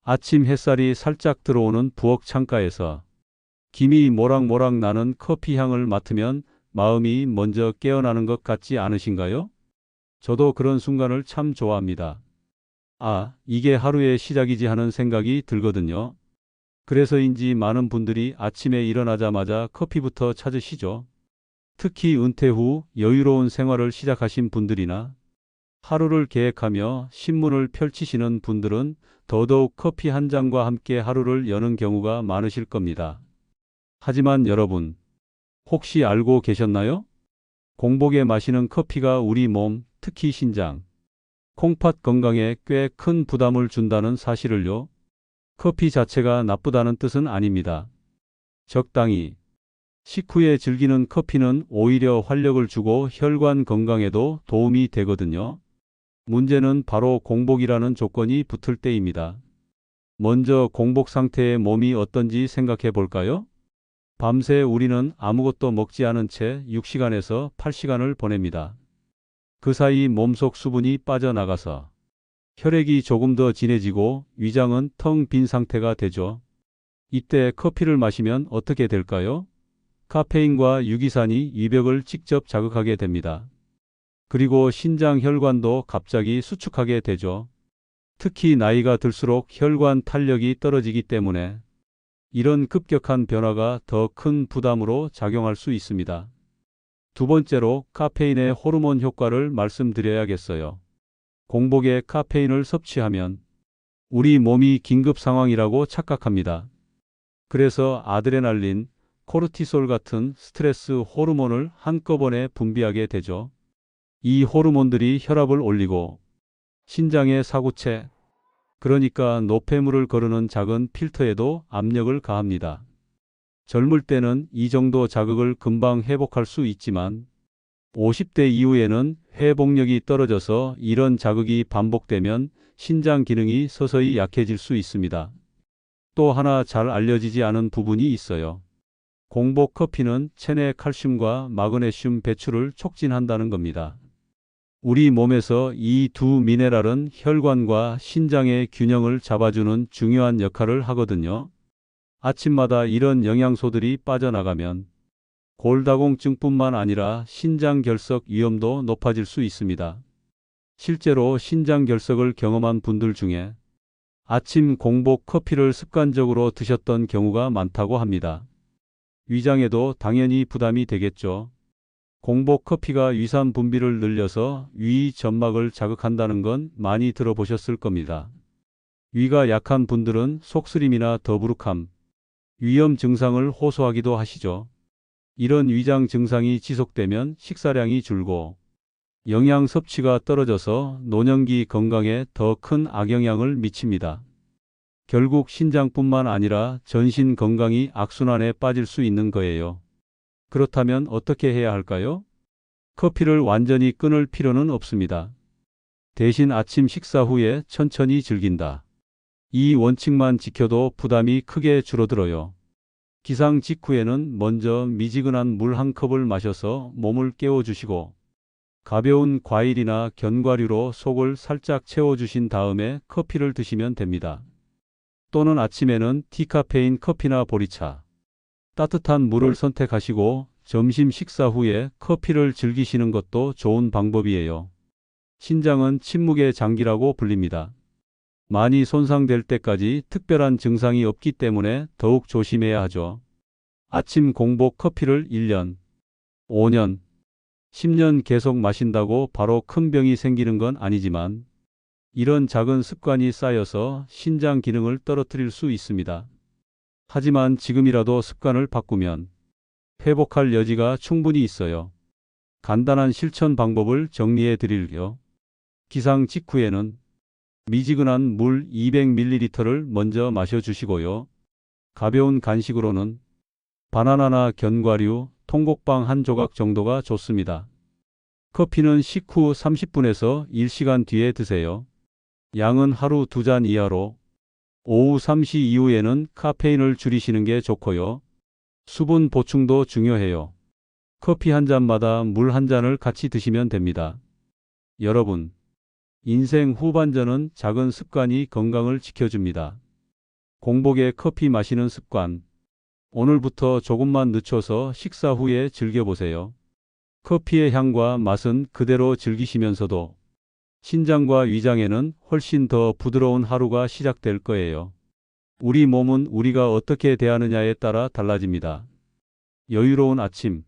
아침 햇살이 살짝 들어오는 부엌 창가에서 김이 모락모락 나는 커피 향을 맡으면 마음이 먼저 깨어나는 것 같지 않으신가요? 저도 그런 순간을 참 좋아합니다. 아, 이게 하루의 시작이지 하는 생각이 들거든요. 그래서인지 많은 분들이 아침에 일어나자마자 커피부터 찾으시죠. 특히 은퇴 후 여유로운 생활을 시작하신 분들이나 하루를 계획하며 신문을 펼치시는 분들은 더더욱 커피 한 잔과 함께 하루를 여는 경우가 많으실 겁니다. 하지만 여러분, 혹시 알고 계셨나요? 공복에 마시는 커피가 우리 몸, 특히 신장, 콩팥 건강에 꽤 큰 부담을 준다는 사실을요. 커피 자체가 나쁘다는 뜻은 아닙니다. 적당히 식후에 즐기는 커피는 오히려 활력을 주고 혈관 건강에도 도움이 되거든요. 문제는 바로 공복이라는 조건이 붙을 때입니다. 먼저 공복 상태의 몸이 어떤지 생각해 볼까요? 밤새 우리는 아무것도 먹지 않은 채 6시간에서 8시간을 보냅니다. 그 사이 몸속 수분이 빠져나가서 혈액이 조금 더 진해지고 위장은 텅 빈 상태가 되죠. 이때 커피를 마시면 어떻게 될까요? 카페인과 유기산이 위벽을 직접 자극하게 됩니다. 그리고 신장 혈관도 갑자기 수축하게 되죠. 특히 나이가 들수록 혈관 탄력이 떨어지기 때문에 이런 급격한 변화가 더 큰 부담으로 작용할 수 있습니다. 두 번째로 카페인의 호르몬 효과를 말씀드려야겠어요. 공복에 카페인을 섭취하면 우리 몸이 긴급 상황이라고 착각합니다. 그래서 아드레날린, 코르티솔 같은 스트레스 호르몬을 한꺼번에 분비하게 되죠. 이 호르몬들이 혈압을 올리고 신장의 사구체, 그러니까 노폐물을 거르는 작은 필터에도 압력을 가합니다. 젊을 때는 이 정도 자극을 금방 회복할 수 있지만 50대 이후에는 회복력이 떨어져서 이런 자극이 반복되면 신장 기능이 서서히 약해질 수 있습니다. 또 하나 잘 알려지지 않은 부분이 있어요. 공복 커피는 체내 칼슘과 마그네슘 배출을 촉진한다는 겁니다. 우리 몸에서 이 두 미네랄은 혈관과 신장의 균형을 잡아주는 중요한 역할을 하거든요. 아침마다 이런 영양소들이 빠져나가면 골다공증뿐만 아니라 신장결석 위험도 높아질 수 있습니다. 실제로 신장결석을 경험한 분들 중에 아침 공복 커피를 습관적으로 드셨던 경우가 많다고 합니다. 위장에도 당연히 부담이 되겠죠. 공복 커피가 위산 분비를 늘려서 위 점막을 자극한다는 건 많이 들어보셨을 겁니다. 위가 약한 분들은 속쓰림이나 더부룩함, 위염 증상을 호소하기도 하시죠. 이런 위장 증상이 지속되면 식사량이 줄고 영양 섭취가 떨어져서 노년기 건강에 더 큰 악영향을 미칩니다. 결국 신장뿐만 아니라 전신 건강이 악순환에 빠질 수 있는 거예요. 그렇다면 어떻게 해야 할까요? 커피를 완전히 끊을 필요는 없습니다. 대신 아침 식사 후에 천천히 즐긴다. 이 원칙만 지켜도 부담이 크게 줄어들어요. 기상 직후에는 먼저 미지근한 물 한 컵을 마셔서 몸을 깨워주시고 가벼운 과일이나 견과류로 속을 살짝 채워주신 다음에 커피를 드시면 됩니다. 또는 아침에는 디카페인 커피나 보리차, 따뜻한 물을 선택하시고 점심 식사 후에 커피를 즐기시는 것도 좋은 방법이에요. 신장은 침묵의 장기라고 불립니다. 많이 손상될 때까지 특별한 증상이 없기 때문에 더욱 조심해야 하죠. 아침 공복 커피를 1년, 5년, 10년 계속 마신다고 바로 큰 병이 생기는 건 아니지만 이런 작은 습관이 쌓여서 신장 기능을 떨어뜨릴 수 있습니다. 하지만 지금이라도 습관을 바꾸면 회복할 여지가 충분히 있어요. 간단한 실천 방법을 정리해 드릴게요. 기상 직후에는 미지근한 물 200ml를 먼저 마셔주시고요. 가벼운 간식으로는 바나나나 견과류, 통곡빵 한 조각 정도가 좋습니다. 커피는 식후 30분에서 1시간 뒤에 드세요. 양은 하루 2잔 이하로 오후 3시 이후에는 카페인을 줄이시는 게 좋고요. 수분 보충도 중요해요. 커피 한 잔마다 물 한 잔을 같이 드시면 됩니다. 여러분, 인생 후반전은 작은 습관이 건강을 지켜줍니다. 공복에 커피 마시는 습관. 오늘부터 조금만 늦춰서 식사 후에 즐겨보세요. 커피의 향과 맛은 그대로 즐기시면서도 신장과 위장에는 훨씬 더 부드러운 하루가 시작될 거예요. 우리 몸은 우리가 어떻게 대하느냐에 따라 달라집니다. 여유로운 아침,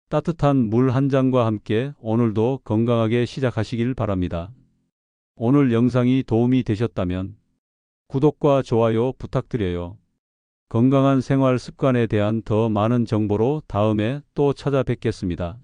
따뜻한 물 한 잔과 함께 오늘도 건강하게 시작하시길 바랍니다. 오늘 영상이 도움이 되셨다면 구독과 좋아요 부탁드려요. 건강한 생활 습관에 대한 더 많은 정보로 다음에 또 찾아뵙겠습니다.